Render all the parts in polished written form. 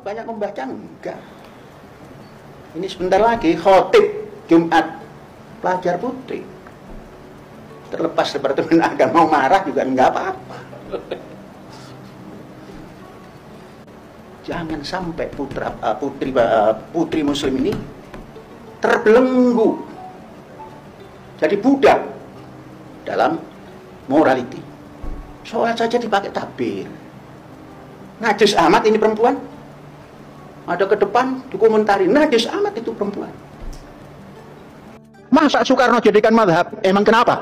banyak membaca? Enggak. Ini sebentar lagi khotib Jumat pelajar putri. Terlepas Departemen Agama mau marah juga enggak apa-apa. Jangan sampai putri muslim ini terbelenggu, jadi budak dalam morality. Sholat saja dipakai takbir. Najis amat ini perempuan. Ada ke depan dikomentari, najis amat itu perempuan. Masa Soekarno jadikan madhab? Emang kenapa?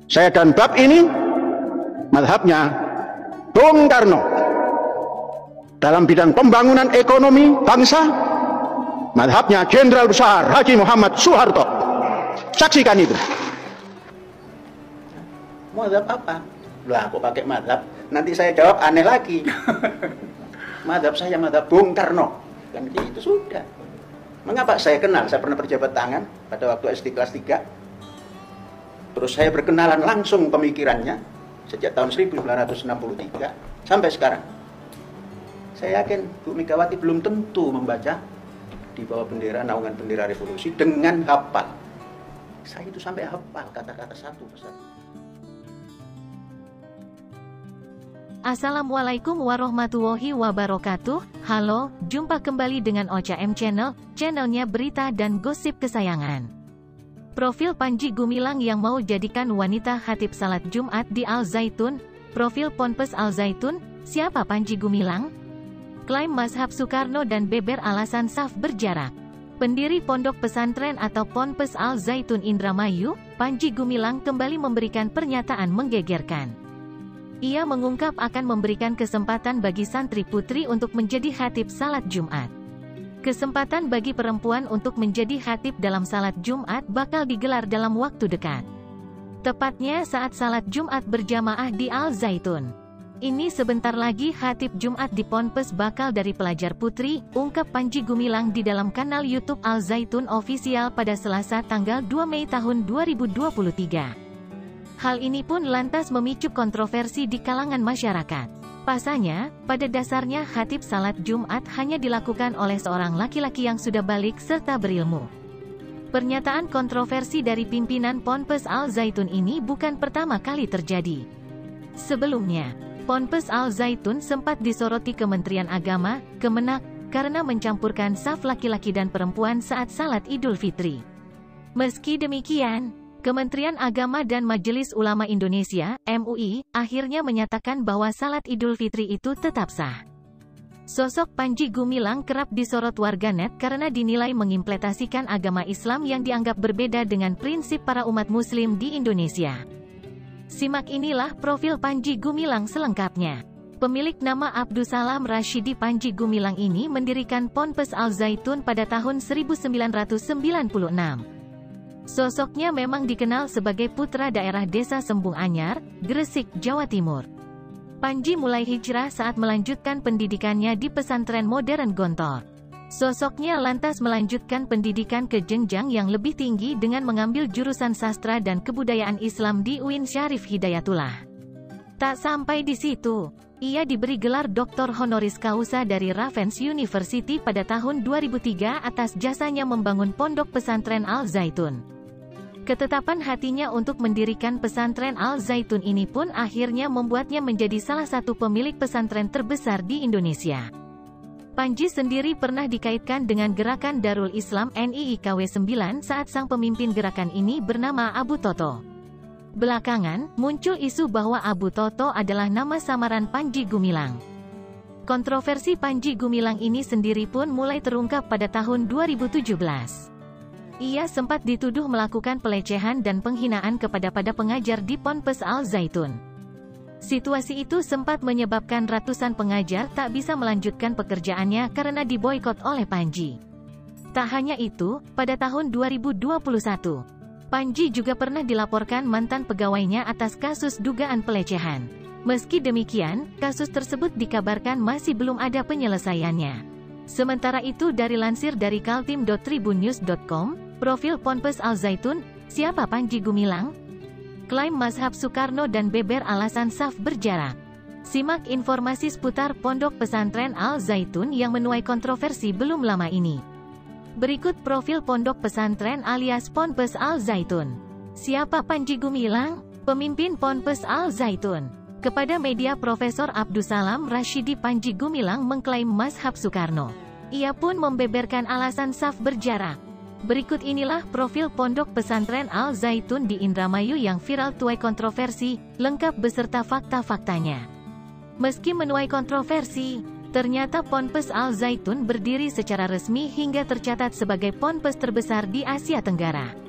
Saya dan bab ini madhabnya Bung Karno dalam bidang pembangunan ekonomi bangsa, madhabnya Jenderal Besar Haji Muhammad Soeharto. Saksikan itu. Madhab apa? Lah kok pakai madhab? Nanti saya jawab aneh lagi. Madhab saya madhab Bung Karno. Kan itu sudah. Mengapa saya kenal? Saya pernah berjabat tangan pada waktu SD kelas 3. Terus saya berkenalan langsung pemikirannya sejak tahun 1963 sampai sekarang. Saya yakin Bu Megawati belum tentu membaca di bawah bendera naungan bendera revolusi dengan hafal. Saya itu sampai hafal kata-kata satu persatu. Assalamualaikum warahmatullahi wabarakatuh. Halo, jumpa kembali dengan Ocha M Channel, channelnya berita dan gosip kesayangan. Profil Panji Gumilang yang mau jadikan wanita khatib salat Jumat di Al Zaitun. Profil Ponpes Al Zaitun, siapa Panji Gumilang? Klaim mazhab Soekarno dan beber alasan saf berjarak. Pendiri Pondok Pesantren atau Ponpes Al Zaitun Indramayu, Panji Gumilang kembali memberikan pernyataan menggegerkan. Ia mengungkap akan memberikan kesempatan bagi santri putri untuk menjadi khatib salat Jumat. Kesempatan bagi perempuan untuk menjadi khatib dalam salat Jumat bakal digelar dalam waktu dekat. Tepatnya saat salat Jumat berjamaah di Al Zaitun. Ini sebentar lagi khatib Jumat di Ponpes bakal dari pelajar putri, ungkap Panji Gumilang di dalam kanal YouTube Al Zaitun Official pada Selasa tanggal 2 Mei tahun 2023. Hal ini pun lantas memicu kontroversi di kalangan masyarakat. Pasalnya, pada dasarnya khatib salat Jumat hanya dilakukan oleh seorang laki-laki yang sudah balik serta berilmu. Pernyataan kontroversi dari pimpinan Ponpes Al Zaitun ini bukan pertama kali terjadi. Sebelumnya, Ponpes Al Zaitun sempat disoroti Kementerian Agama, Kemenak, karena mencampurkan saf laki-laki dan perempuan saat salat Idul Fitri. Meski demikian, Kementerian Agama dan Majelis Ulama Indonesia, MUI, akhirnya menyatakan bahwa salat Idul Fitri itu tetap sah. Sosok Panji Gumilang kerap disorot warganet karena dinilai mengimplementasikan agama Islam yang dianggap berbeda dengan prinsip para umat Muslim di Indonesia. Simak inilah profil Panji Gumilang selengkapnya. Pemilik nama Abdussalam Rashidi Panji Gumilang ini mendirikan Ponpes Al Zaitun pada tahun 1996. Sosoknya memang dikenal sebagai putra daerah Desa Sembung Anyar, Gresik, Jawa Timur. Panji mulai hijrah saat melanjutkan pendidikannya di pesantren modern Gontor. Sosoknya lantas melanjutkan pendidikan ke jenjang yang lebih tinggi dengan mengambil jurusan sastra dan kebudayaan Islam di UIN Syarif Hidayatullah. Tak sampai di situ, ia diberi gelar Doktor Honoris Causa dari Raffles University pada tahun 2003 atas jasanya membangun Pondok Pesantren Al Zaitun. Ketetapan hatinya untuk mendirikan pesantren Al Zaitun ini pun akhirnya membuatnya menjadi salah satu pemilik pesantren terbesar di Indonesia. Panji sendiri pernah dikaitkan dengan gerakan Darul Islam NIIKW 9 saat sang pemimpin gerakan ini bernama Abu Toto. Belakangan, muncul isu bahwa Abu Toto adalah nama samaran Panji Gumilang. Kontroversi Panji Gumilang ini sendiri pun mulai terungkap pada tahun 2017. Ia sempat dituduh melakukan pelecehan dan penghinaan kepada pengajar di Ponpes Al Zaitun. Situasi itu sempat menyebabkan ratusan pengajar tak bisa melanjutkan pekerjaannya karena diboikot oleh Panji. Tak hanya itu, pada tahun 2021, Panji juga pernah dilaporkan mantan pegawainya atas kasus dugaan pelecehan. Meski demikian, kasus tersebut dikabarkan masih belum ada penyelesaiannya. Sementara itu dilansir dari kaltim.tribunnews.com, profil Ponpes Al Zaitun, siapa Panji Gumilang? Klaim mazhab Soekarno dan beber alasan saf berjarak. Simak informasi seputar Pondok Pesantren Al Zaitun yang menuai kontroversi belum lama ini. Berikut profil Pondok Pesantren alias Ponpes Al Zaitun. Siapa Panji Gumilang? Pemimpin Ponpes Al Zaitun. Kepada media, Profesor Abdussalam Rashidi Panji Gumilang mengklaim mazhab Soekarno. Ia pun membeberkan alasan saf berjarak. Berikut inilah profil Pondok Pesantren Al Zaitun di Indramayu yang viral tuai kontroversi, lengkap beserta fakta-faktanya. Meski menuai kontroversi, ternyata Ponpes Al Zaitun berdiri secara resmi hingga tercatat sebagai ponpes terbesar di Asia Tenggara.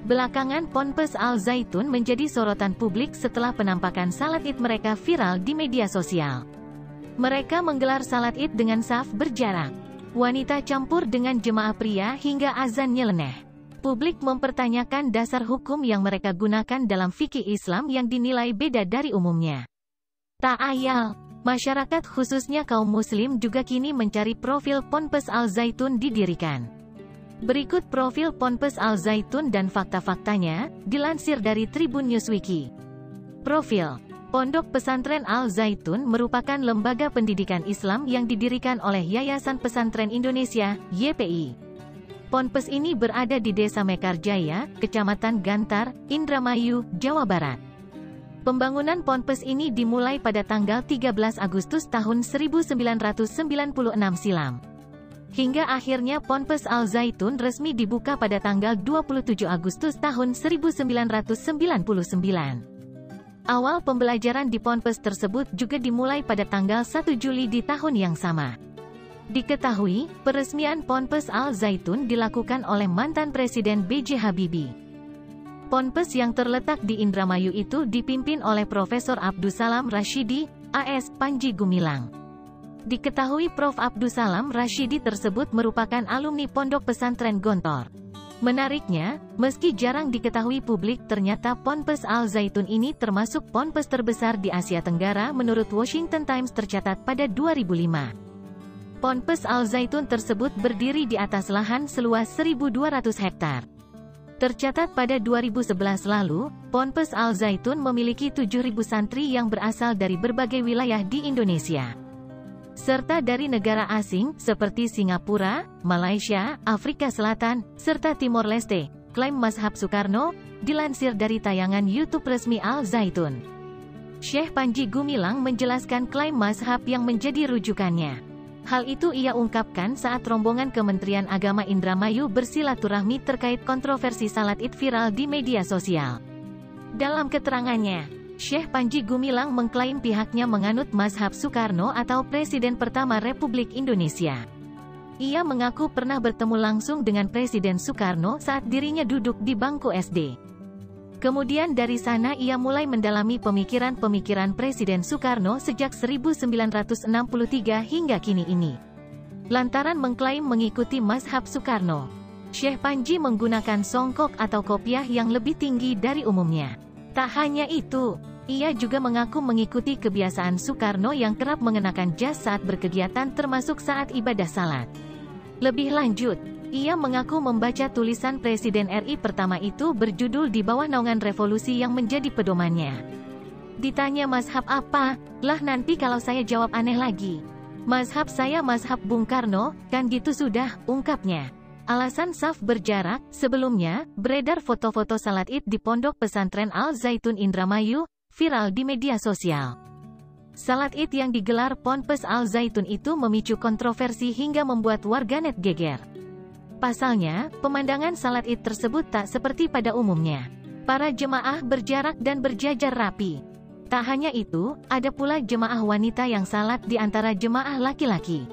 Belakangan Ponpes Al Zaitun menjadi sorotan publik setelah penampakan salat Id mereka viral di media sosial. Mereka menggelar salat Id dengan saf berjarak. Wanita campur dengan jemaah pria hingga azan nyeleneh. Publik mempertanyakan dasar hukum yang mereka gunakan dalam fikih Islam yang dinilai beda dari umumnya. Tak ayal, masyarakat khususnya kaum muslim juga kini mencari profil Ponpes Al Zaitun didirikan. Berikut profil Ponpes Al Zaitun dan fakta-faktanya, dilansir dari Tribun Newswiki. Profil Pondok Pesantren Al Zaitun merupakan lembaga pendidikan Islam yang didirikan oleh Yayasan Pesantren Indonesia, YPI. Ponpes ini berada di Desa Mekarjaya, Kecamatan Gantar, Indramayu, Jawa Barat. Pembangunan ponpes ini dimulai pada tanggal 13 Agustus tahun 1996 silam. Hingga akhirnya Ponpes Al Zaitun resmi dibuka pada tanggal 27 Agustus tahun 1999. Awal pembelajaran di ponpes tersebut juga dimulai pada tanggal 1 Juli di tahun yang sama. Diketahui, peresmian Ponpes Al Zaitun dilakukan oleh mantan Presiden B.J. Habibie. Ponpes yang terletak di Indramayu itu dipimpin oleh Profesor Abdussalam Rashidi, AS, Panji Gumilang. Diketahui Prof. Abdussalam Rashidi tersebut merupakan alumni Pondok Pesantren Gontor. Menariknya, meski jarang diketahui publik, ternyata Ponpes Al Zaitun ini termasuk ponpes terbesar di Asia Tenggara menurut Washington Times tercatat pada 2005. Ponpes Al Zaitun tersebut berdiri di atas lahan seluas 1.200 hektar. Tercatat pada 2011 lalu, Ponpes Al Zaitun memiliki 7.000 santri yang berasal dari berbagai wilayah di Indonesia. Serta dari negara asing, seperti Singapura, Malaysia, Afrika Selatan, serta Timor Leste, klaim mazhab Soekarno, dilansir dari tayangan YouTube resmi Al Zaitun. Syekh Panji Gumilang menjelaskan klaim mazhab yang menjadi rujukannya. Hal itu ia ungkapkan saat rombongan Kementerian Agama Indramayu bersilaturahmi terkait kontroversi salat Id viral di media sosial. Dalam keterangannya, Syekh Panji Gumilang mengklaim pihaknya menganut mazhab Soekarno atau Presiden pertama Republik Indonesia. Ia mengaku pernah bertemu langsung dengan Presiden Soekarno saat dirinya duduk di bangku SD. Kemudian dari sana ia mulai mendalami pemikiran-pemikiran Presiden Soekarno sejak 1963 hingga kini ini. Lantaran mengklaim mengikuti mazhab Soekarno, Syekh Panji menggunakan songkok atau kopiah yang lebih tinggi dari umumnya. Tak hanya itu, ia juga mengaku mengikuti kebiasaan Soekarno yang kerap mengenakan jas saat berkegiatan termasuk saat ibadah salat. Lebih lanjut, ia mengaku membaca tulisan Presiden RI pertama itu berjudul Di Bawah Naungan Revolusi yang menjadi pedomannya. Ditanya mazhab apa? Lah nanti kalau saya jawab aneh lagi. Mazhab saya mazhab Bung Karno, kan gitu sudah, ungkapnya. Alasan saf berjarak, sebelumnya, beredar foto-foto salat Id di Pondok Pesantren Al Zaitun Indramayu, viral di media sosial. Salat Id yang digelar Ponpes Al Zaitun itu memicu kontroversi hingga membuat warganet geger. Pasalnya, pemandangan salat Id tersebut tak seperti pada umumnya. Para jemaah berjarak dan berjajar rapi. Tak hanya itu, ada pula jemaah wanita yang salat di antara jemaah laki-laki.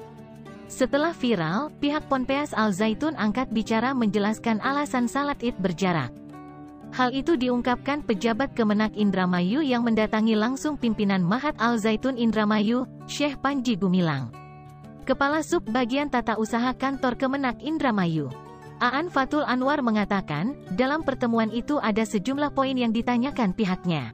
Setelah viral, pihak Ponpes Al Zaitun angkat bicara menjelaskan alasan salat Id berjarak. Hal itu diungkapkan pejabat Kemenak Indramayu yang mendatangi langsung pimpinan Mahat Al Zaitun Indramayu, Syekh Panji Gumilang. Kepala Sub Bagian Tata Usaha Kantor Kemenak Indramayu, Aan Fatul Anwar mengatakan, dalam pertemuan itu ada sejumlah poin yang ditanyakan pihaknya.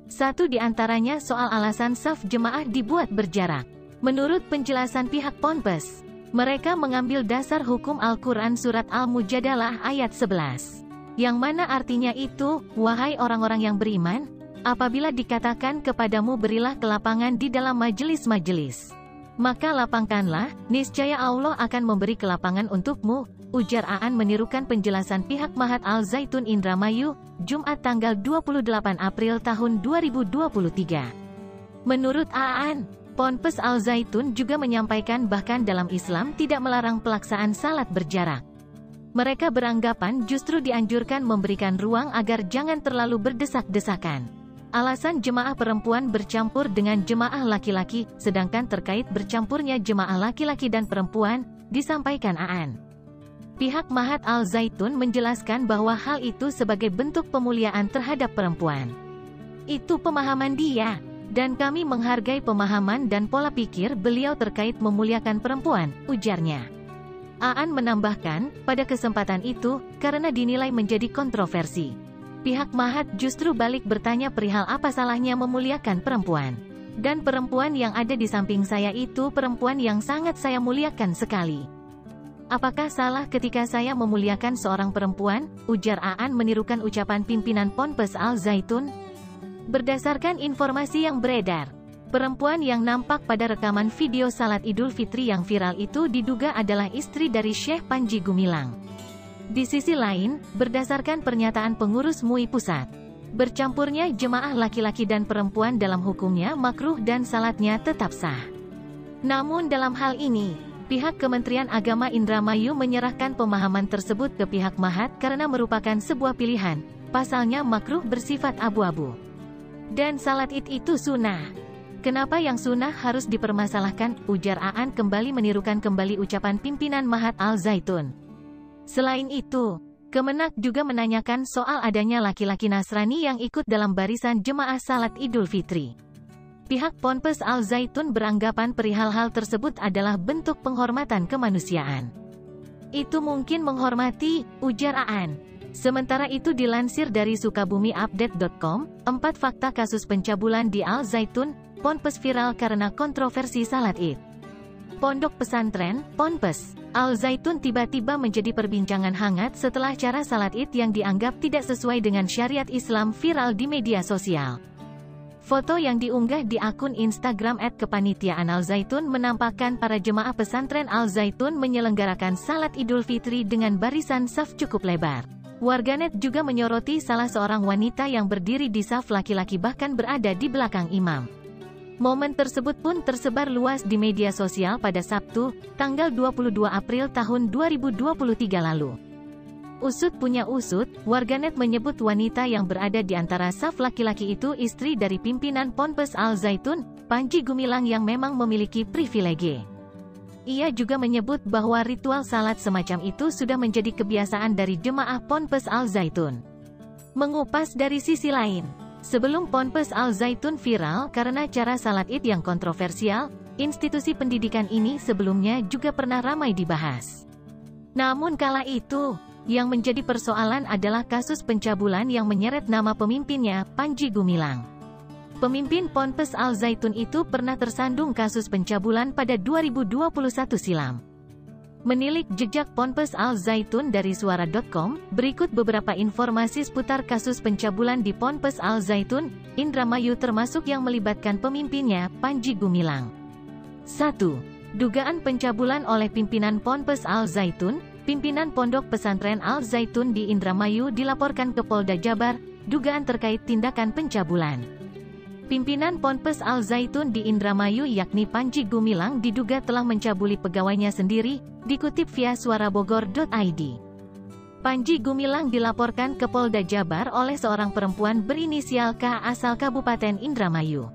Satu di antaranya soal alasan saf jemaah dibuat berjarak. Menurut penjelasan pihak Ponpes, mereka mengambil dasar hukum Al-Quran Surat Al-Mujadalah ayat 11. Yang mana artinya itu, wahai orang-orang yang beriman, Apabila dikatakan kepadamu berilah kelapangan di dalam majelis-majelis, maka lapangkanlah, niscaya Allah akan memberi kelapangan untukmu, ujar Aan menirukan penjelasan pihak Mahat Al Zaitun Indramayu, Jumat tanggal 28 April tahun 2023. Menurut Aan, Ponpes Al Zaitun juga menyampaikan bahkan dalam Islam tidak melarang pelaksanaan salat berjarak. Mereka beranggapan justru dianjurkan memberikan ruang agar jangan terlalu berdesak-desakan. Alasan jemaah perempuan bercampur dengan jemaah laki-laki, sedangkan terkait bercampurnya jemaah laki-laki dan perempuan, disampaikan Aan. Pihak Mahat Al Zaitun menjelaskan bahwa hal itu sebagai bentuk pemuliaan terhadap perempuan. Itu pemahaman dia, dan kami menghargai pemahaman dan pola pikir beliau terkait memuliakan perempuan, ujarnya. Aan menambahkan, pada kesempatan itu, karena dinilai menjadi kontroversi, pihak Mahat justru balik bertanya perihal apa salahnya memuliakan perempuan. Dan perempuan yang ada di samping saya itu perempuan yang sangat saya muliakan sekali. Apakah salah ketika saya memuliakan seorang perempuan? Ujar Aan menirukan ucapan pimpinan Ponpes Al Zaitun. Berdasarkan informasi yang beredar, perempuan yang nampak pada rekaman video salat Idul Fitri yang viral itu diduga adalah istri dari Syekh Panji Gumilang. Di sisi lain, berdasarkan pernyataan pengurus MUI Pusat, bercampurnya jemaah laki-laki dan perempuan dalam hukumnya makruh dan salatnya tetap sah. Namun dalam hal ini, pihak Kementerian Agama Indramayu menyerahkan pemahaman tersebut ke pihak Mahat karena merupakan sebuah pilihan, pasalnya makruh bersifat abu-abu. Dan salat Id itu sunnah. Kenapa yang sunnah harus dipermasalahkan? Ujar Aan kembali menirukan kembali ucapan pimpinan Mahat Al Zaitun. Selain itu, Kemenak juga menanyakan soal adanya laki-laki Nasrani yang ikut dalam barisan jemaah salat Idul Fitri. Pihak Ponpes Al Zaitun beranggapan perihal hal tersebut adalah bentuk penghormatan kemanusiaan. Itu mungkin menghormati, ujar Aan. Sementara itu dilansir dari sukabumiupdate.com, 4 fakta kasus pencabulan di Al Zaitun, Ponpes viral karena kontroversi salat Id. Pondok pesantren, Ponpes Al Zaitun tiba-tiba menjadi perbincangan hangat setelah cara salat Id yang dianggap tidak sesuai dengan syariat Islam viral di media sosial. Foto yang diunggah di akun Instagram @kepanitiaan Al Zaitun menampakkan para jemaah pesantren Al Zaitun menyelenggarakan salat Idul Fitri dengan barisan saf cukup lebar. Warganet juga menyoroti salah seorang wanita yang berdiri di saf laki-laki bahkan berada di belakang imam. Momen tersebut pun tersebar luas di media sosial pada Sabtu, tanggal 22 April tahun 2023 lalu. Usut punya usut, warganet menyebut wanita yang berada di antara saf laki-laki itu istri dari pimpinan Ponpes Al Zaitun, Panji Gumilang yang memang memiliki privilege. Ia juga menyebut bahwa ritual salat semacam itu sudah menjadi kebiasaan dari jemaah Ponpes Al Zaitun. Mengupas dari sisi lain, sebelum Ponpes Al Zaitun viral karena cara salat Id yang kontroversial, institusi pendidikan ini sebelumnya juga pernah ramai dibahas. Namun kala itu, yang menjadi persoalan adalah kasus pencabulan yang menyeret nama pemimpinnya, Panji Gumilang. Pemimpin Ponpes Al Zaitun itu pernah tersandung kasus pencabulan pada 2021 silam. Menilik jejak Ponpes Al Zaitun dari suara.com, berikut beberapa informasi seputar kasus pencabulan di Ponpes Al Zaitun, Indramayu termasuk yang melibatkan pemimpinnya, Panji Gumilang. 1. Dugaan pencabulan oleh pimpinan Ponpes Al Zaitun. Pimpinan Pondok Pesantren Al Zaitun di Indramayu dilaporkan ke Polda Jabar, dugaan terkait tindakan pencabulan. Pimpinan Ponpes Al Zaitun di Indramayu yakni Panji Gumilang diduga telah mencabuli pegawainya sendiri, dikutip via suarabogor.id. Panji Gumilang dilaporkan ke Polda Jabar oleh seorang perempuan berinisial K asal Kabupaten Indramayu.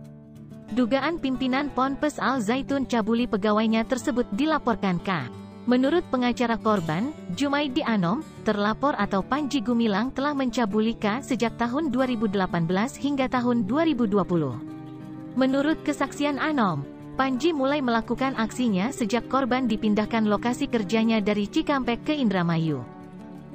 Dugaan pimpinan Ponpes Al Zaitun cabuli pegawainya tersebut dilaporkan K. Menurut pengacara korban, Jumaidi Anom, terlapor atau Panji Gumilang telah mencabuli K sejak tahun 2018 hingga tahun 2020. Menurut kesaksian Anom, Panji mulai melakukan aksinya sejak korban dipindahkan lokasi kerjanya dari Cikampek ke Indramayu.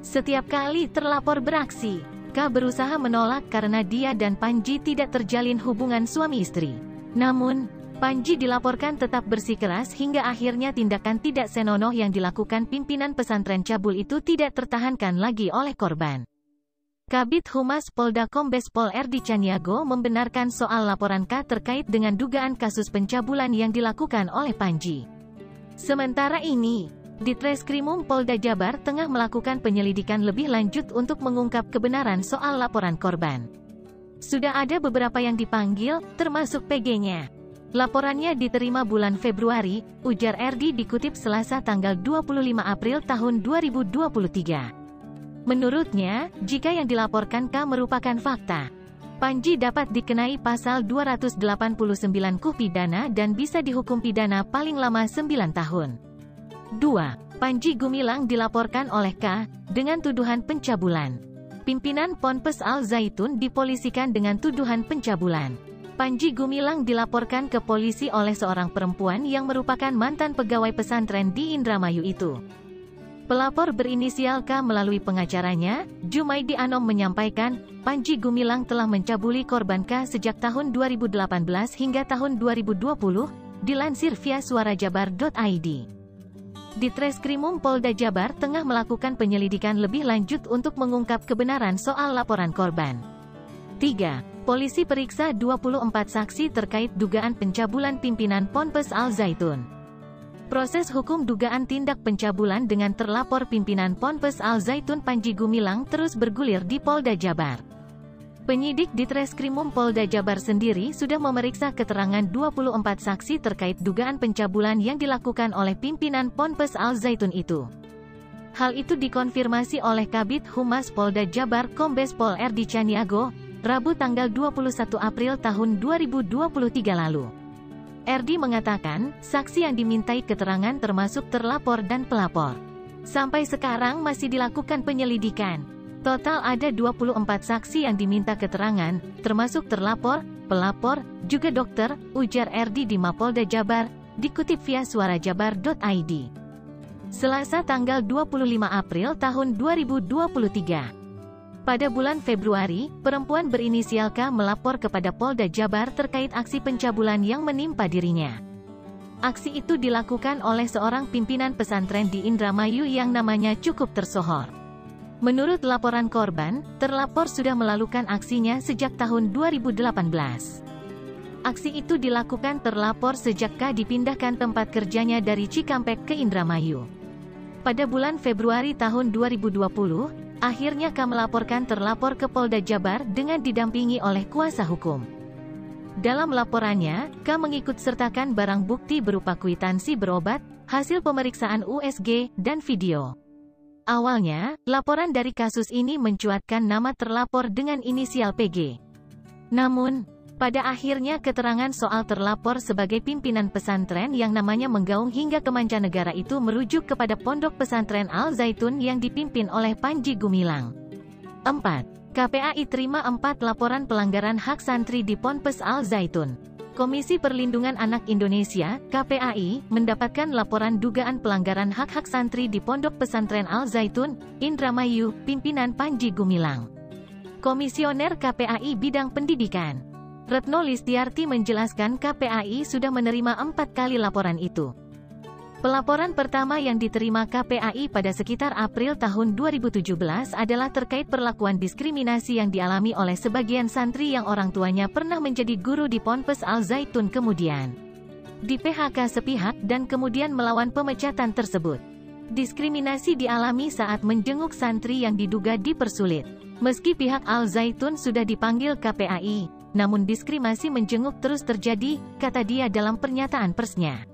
Setiap kali terlapor beraksi, K berusaha menolak karena dia dan Panji tidak terjalin hubungan suami istri. Namun, Panji dilaporkan tetap bersikeras hingga akhirnya tindakan tidak senonoh yang dilakukan pimpinan pesantren cabul itu tidak tertahankan lagi oleh korban. Kabid Humas Polda Kombes Pol Erdi Caniago membenarkan soal laporan K terkait dengan dugaan kasus pencabulan yang dilakukan oleh Panji. Sementara ini, Ditreskrimum Polda Jabar tengah melakukan penyelidikan lebih lanjut untuk mengungkap kebenaran soal laporan korban. Sudah ada beberapa yang dipanggil, termasuk PG-nya. Laporannya diterima bulan Februari, ujar Erdi dikutip Selasa tanggal 25 April tahun 2023. Menurutnya, jika yang dilaporkan K merupakan fakta, Panji dapat dikenai pasal 289 KUH pidana dan bisa dihukum pidana paling lama 9 tahun. 2. Panji Gumilang dilaporkan oleh K dengan tuduhan pencabulan. Pimpinan Ponpes Al Zaitun dipolisikan dengan tuduhan pencabulan. Panji Gumilang dilaporkan ke polisi oleh seorang perempuan yang merupakan mantan pegawai pesantren di Indramayu itu. Pelapor berinisial K melalui pengacaranya, Jumaidi Anom menyampaikan, Panji Gumilang telah mencabuli korban K sejak tahun 2018 hingga tahun 2020, dilansir via suarajabar.id. Ditreskrimum Polda Jabar tengah melakukan penyelidikan lebih lanjut untuk mengungkap kebenaran soal laporan korban. 3. Polisi periksa 24 saksi terkait dugaan pencabulan pimpinan Ponpes Al Zaitun. Proses hukum dugaan tindak pencabulan dengan terlapor pimpinan Ponpes Al Zaitun Panji Gumilang terus bergulir di Polda Jabar. Penyidik Ditreskrimum Polda Jabar sendiri sudah memeriksa keterangan 24 saksi terkait dugaan pencabulan yang dilakukan oleh pimpinan Ponpes Al Zaitun itu. Hal itu dikonfirmasi oleh Kabid Humas Polda Jabar Kombes Pol Erdi Caniago, Rabu tanggal 21 April tahun 2023 lalu. Erdi mengatakan, saksi yang dimintai keterangan termasuk terlapor dan pelapor. Sampai sekarang masih dilakukan penyelidikan. Total ada 24 saksi yang diminta keterangan, termasuk terlapor, pelapor, juga dokter, ujar Erdi di Mapolda Jabar, dikutip via suarajabar.id. Selasa tanggal 25 April tahun 2023. Pada bulan Februari, perempuan berinisial K melapor kepada Polda Jabar terkait aksi pencabulan yang menimpa dirinya. Aksi itu dilakukan oleh seorang pimpinan pesantren di Indramayu yang namanya cukup tersohor. Menurut laporan korban, terlapor sudah melakukan aksinya sejak tahun 2018. Aksi itu dilakukan terlapor sejak K dipindahkan tempat kerjanya dari Cikampek ke Indramayu. Pada bulan Februari tahun 2020, akhirnya K melaporkan terlapor ke Polda Jabar dengan didampingi oleh kuasa hukum. Dalam laporannya, K mengikut sertakan barang bukti berupa kwitansi berobat, hasil pemeriksaan USG, dan video. Awalnya, laporan dari kasus ini mencuatkan nama terlapor dengan inisial PG. Namun, pada akhirnya keterangan soal terlapor sebagai pimpinan pesantren yang namanya menggaung hingga ke mancanegara itu merujuk kepada Pondok Pesantren Al Zaitun yang dipimpin oleh Panji Gumilang. 4. KPAI terima 4 laporan pelanggaran hak santri di Ponpes Al Zaitun. Komisi Perlindungan Anak Indonesia, KPAI, mendapatkan laporan dugaan pelanggaran hak-hak santri di Pondok Pesantren Al Zaitun, Indramayu, pimpinan Panji Gumilang. Komisioner KPAI Bidang Pendidikan, Retno Listiarti menjelaskan KPAI sudah menerima 4 kali laporan itu. Pelaporan pertama yang diterima KPAI pada sekitar April tahun 2017 adalah terkait perlakuan diskriminasi yang dialami oleh sebagian santri yang orang tuanya pernah menjadi guru di Ponpes Al Zaitun kemudian di PHK sepihak dan kemudian melawan pemecatan tersebut. Diskriminasi dialami saat menjenguk santri yang diduga dipersulit. Meski pihak Al Zaitun sudah dipanggil KPAI, namun diskriminasi menjenguk terus terjadi, kata dia dalam pernyataan persnya.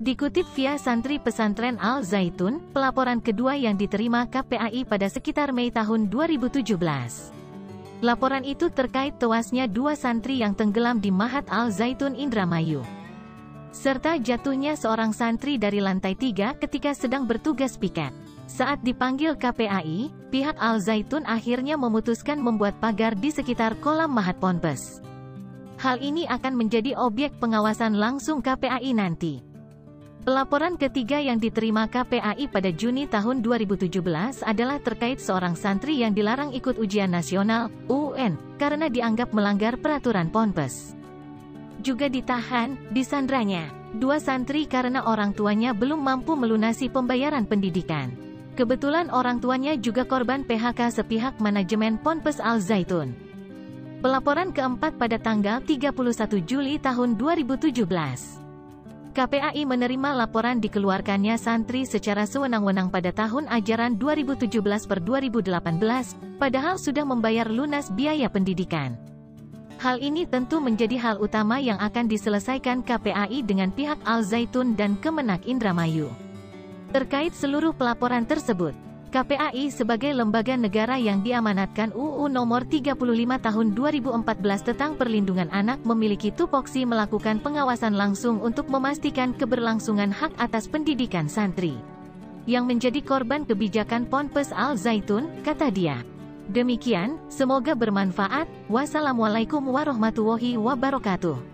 Dikutip via santri pesantren Al Zaitun, pelaporan kedua yang diterima KPAI pada sekitar Mei tahun 2017. Laporan itu terkait tewasnya 2 santri yang tenggelam di Mahat Al Zaitun Indramayu, serta jatuhnya seorang santri dari lantai 3 ketika sedang bertugas piket. Saat dipanggil KPAI, pihak Al Zaitun akhirnya memutuskan membuat pagar di sekitar kolam Mahat Ponpes. Hal ini akan menjadi objek pengawasan langsung KPAI nanti. Pelaporan ketiga yang diterima KPAI pada Juni tahun 2017 adalah terkait seorang santri yang dilarang ikut ujian nasional, UN, karena dianggap melanggar peraturan Ponpes. Juga ditahan, disandranya 2 santri karena orang tuanya belum mampu melunasi pembayaran pendidikan. Kebetulan orang tuanya juga korban PHK sepihak manajemen Ponpes Al Zaitun. Pelaporan keempat pada tanggal 31 Juli tahun 2017. KPAI menerima laporan dikeluarkannya santri secara sewenang-wenang pada tahun ajaran 2017/2018, padahal sudah membayar lunas biaya pendidikan. Hal ini tentu menjadi hal utama yang akan diselesaikan KPAI dengan pihak Al Zaitun dan Kemenak Indramayu. Terkait seluruh pelaporan tersebut, KPAI sebagai lembaga negara yang diamanatkan UU Nomor 35 Tahun 2014 tentang Perlindungan Anak memiliki tupoksi melakukan pengawasan langsung untuk memastikan keberlangsungan hak atas pendidikan santri yang menjadi korban kebijakan Ponpes Al Zaitun, kata dia. Demikian, semoga bermanfaat. Wassalamualaikum warahmatullahi wabarakatuh.